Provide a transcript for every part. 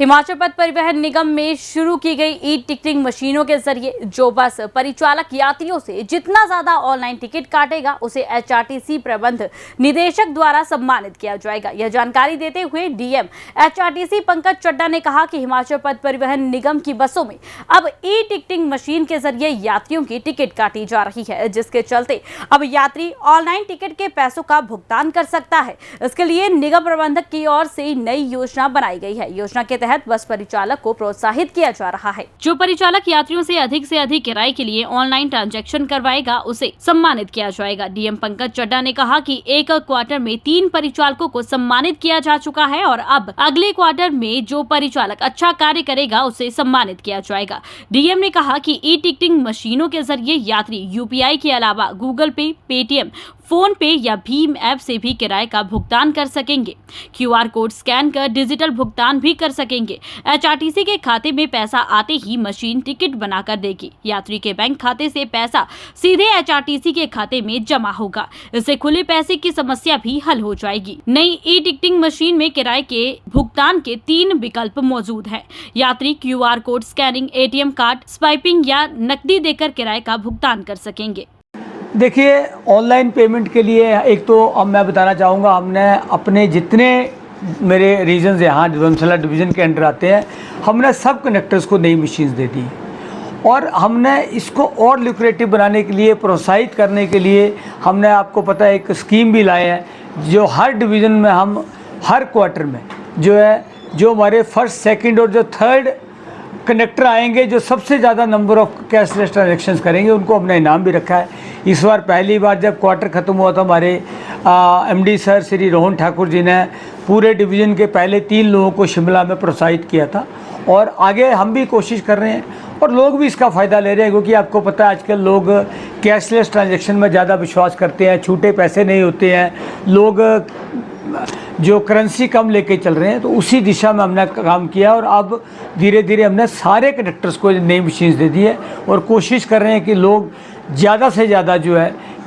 हिमाचल पथ परिवहन निगम में शुरू की गई ई टिकटिंग मशीनों के जरिए जो बस परिचालक यात्रियों से जितना ज्यादा ऑनलाइन टिकट काटेगा उसे एचआरटीसी प्रबंध निदेशक द्वारा सम्मानित किया जाएगा। यह जानकारी देते हुए डीएम एचआरटीसी पंकज चड्ढा ने कहा कि हिमाचल पथ परिवहन निगम की बसों में अब ई टिकटिंग मशीन के जरिए यात्रियों की टिकट काटी जा रही है, जिसके चलते अब यात्री ऑनलाइन टिकट के पैसों का भुगतान कर सकता है। इसके लिए निगम प्रबंधक की ओर से नई योजना बनाई गई है। योजना के तहत बस परिचालक को प्रोत्साहित किया जा रहा है। जो परिचालक यात्रियों से अधिक किराए के लिए ऑनलाइन ट्रांजैक्शन करवाएगा उसे सम्मानित किया जाएगा। डीएम पंकज चड्ढा ने कहा कि एक क्वार्टर में 3 परिचालकों को सम्मानित किया जा चुका है और अब अगले क्वार्टर में जो परिचालक अच्छा कार्य करेगा उसे सम्मानित किया जाएगा। डीएम ने कहा कि ई टिकटिंग मशीनों के जरिए यात्री यूपीआई के अलावा गूगल पे, पेटीएम, फोन पे या भीम ऐप से भी किराए का भुगतान कर सकेंगे। क्यूआर कोड स्कैन कर डिजिटल भुगतान भी कर सकेंगे। एचआरटीसी के खाते में पैसा आते ही मशीन टिकट बनाकर देगी। यात्री के बैंक खाते से पैसा सीधे एचआरटीसी के खाते में जमा होगा। इससे खुले पैसे की समस्या भी हल हो जाएगी। नई ई टिकटिंग मशीन में किराए के भुगतान के 3 विकल्प मौजूद हैं। यात्री QR code scanning, ATM card swiping या नकदी देकर किराए का भुगतान कर सकेंगे। देखिए, ऑनलाइन पेमेंट के लिए एक तो अब मैं बताना चाहूँगा, हमने अपने जितने मेरे रीजन्स यहाँ धर्मशाला डिवीज़न के अंडर आते हैं, हमने सब कनेक्टर्स को नई मशीन्स दे दी और हमने इसको और ल्यूक्रेटिव बनाने के लिए, प्रोत्साहित करने के लिए हमने, आपको पता है, एक स्कीम भी लाए हैं जो हर डिवीज़न में हम हर क्वार्टर में जो हमारे फर्स्ट, सेकेंड और जो थर्ड कनेक्टर आएंगे जो सबसे ज़्यादा नंबर ऑफ कैशलेस ट्रांजैक्शंस करेंगे उनको हमने इनाम भी रखा है। इस बार पहली बार जब क्वार्टर ख़त्म हुआ था, हमारे एमडी सर श्री रोहन ठाकुर जी ने पूरे डिवीज़न के पहले 3 लोगों को शिमला में प्रोत्साहित किया था और आगे हम भी कोशिश कर रहे हैं और लोग भी इसका फ़ायदा ले रहे हैं, क्योंकि आपको पता है आजकल लोग कैशलेस ट्रांजैक्शन में ज़्यादा विश्वास करते हैं, छूटे पैसे नहीं होते हैं, लोग जो करेंसी कम लेके चल रहे हैं। तो उसी दिशा में हमने काम किया और अब धीरे धीरे हमने सारे कंडक्टर्स को नई मशीन्स दे दी है और कोशिश कर रहे हैं कि लोग ज़्यादा से ज़्यादा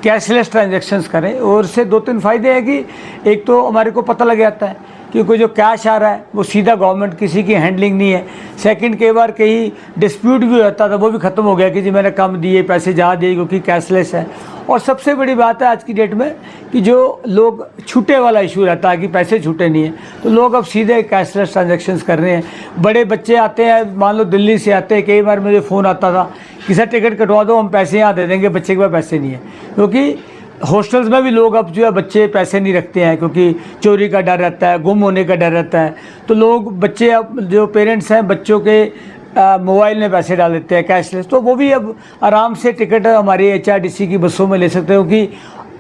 कैशलेस ट्रांजैक्शंस करें। और इससे 2-3 फ़ायदे हैं कि एक तो हमारे को पता लग जाता है कि कोई जो कैश आ रहा है वो सीधा गवर्नमेंट, किसी की हैंडलिंग नहीं है। सेकंड, कई बार कहीं डिस्प्यूट भी होता था, वो भी ख़त्म हो गया कि जी मैंने कम दिए, पैसे ज़्यादा दिए, क्योंकि कैशलेस है। और सबसे बड़ी बात है आज की डेट में कि जो लोग छूटे वाला इशू रहता है कि पैसे छूटे नहीं हैं, तो लोग अब सीधे कैशलेस ट्रांजैक्शंस कर रहे हैं। बड़े बच्चे आते हैं, मान लो दिल्ली से आते हैं, कई बार मुझे फ़ोन आता था कि सर टिकट कटवा दो, हम पैसे यहाँ दे देंगे, बच्चे के पास पैसे नहीं है। क्योंकि हॉस्टल्स में भी लोग अब बच्चे पैसे नहीं रखते हैं, क्योंकि चोरी का डर रहता है, गुम होने का डर रहता है। तो लोग, बच्चे, अब जो पेरेंट्स हैं बच्चों के मोबाइल में पैसे डाल देते हैं कैशलेस, तो वो भी अब आराम से टिकट हमारी एचआरटीसी की बसों में ले सकते हो कि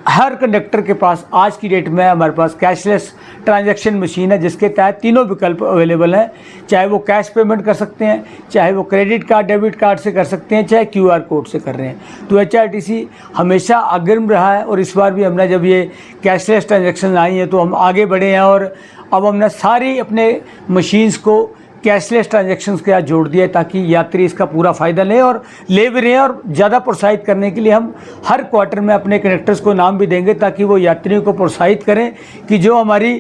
हर कंडक्टर के पास आज की डेट में हमारे पास कैशलेस ट्रांजैक्शन मशीन है, जिसके तहत 3 विकल्प अवेलेबल हैं। चाहे वो कैश पेमेंट कर सकते हैं, चाहे वो क्रेडिट कार्ड, डेबिट कार्ड से कर सकते हैं, चाहे क्यूआर कोड से कर रहे हैं। तो एचआरटीसी हमेशा अग्रिम रहा है और इस बार भी हमने, जब ये कैशलेस ट्रांजैक्शन आई हैं तो हम आगे बढ़े हैं और अब हमने सारी अपने मशीन्स को कैशलेस ट्रांजैक्शंस के साथ जोड़ दिया ताकि यात्री इसका पूरा फ़ायदा लें और ले भी रहे हैं। और ज़्यादा प्रोत्साहित करने के लिए हम हर क्वार्टर में अपने कनेक्टर्स को नाम भी देंगे ताकि वो यात्रियों को प्रोत्साहित करें कि जो हमारी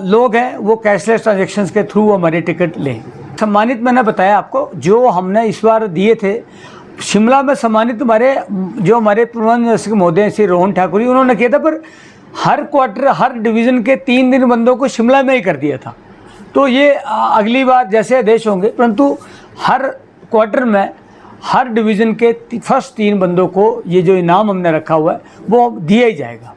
लोग हैं वो कैशलेस ट्रांजैक्शंस के थ्रू हमारे टिकट लें। सम्मानित मैंने बताया आपको, जो हमने इस बार दिए थे शिमला में सम्मानित, हमारे प्रबंध निदेशक महोदय श्री रोहन ठाकुर जी, उन्होंने किया था, पर हर क्वार्टर, हर डिवीज़न के 3 दिन बंदों को शिमला में ही कर दिया था। तो ये अगली बार जैसे आदेश होंगे, परंतु हर क्वार्टर में हर डिवीज़न के फर्स्ट 3 बंदों को ये जो इनाम हमने रखा हुआ है वो दिया ही जाएगा।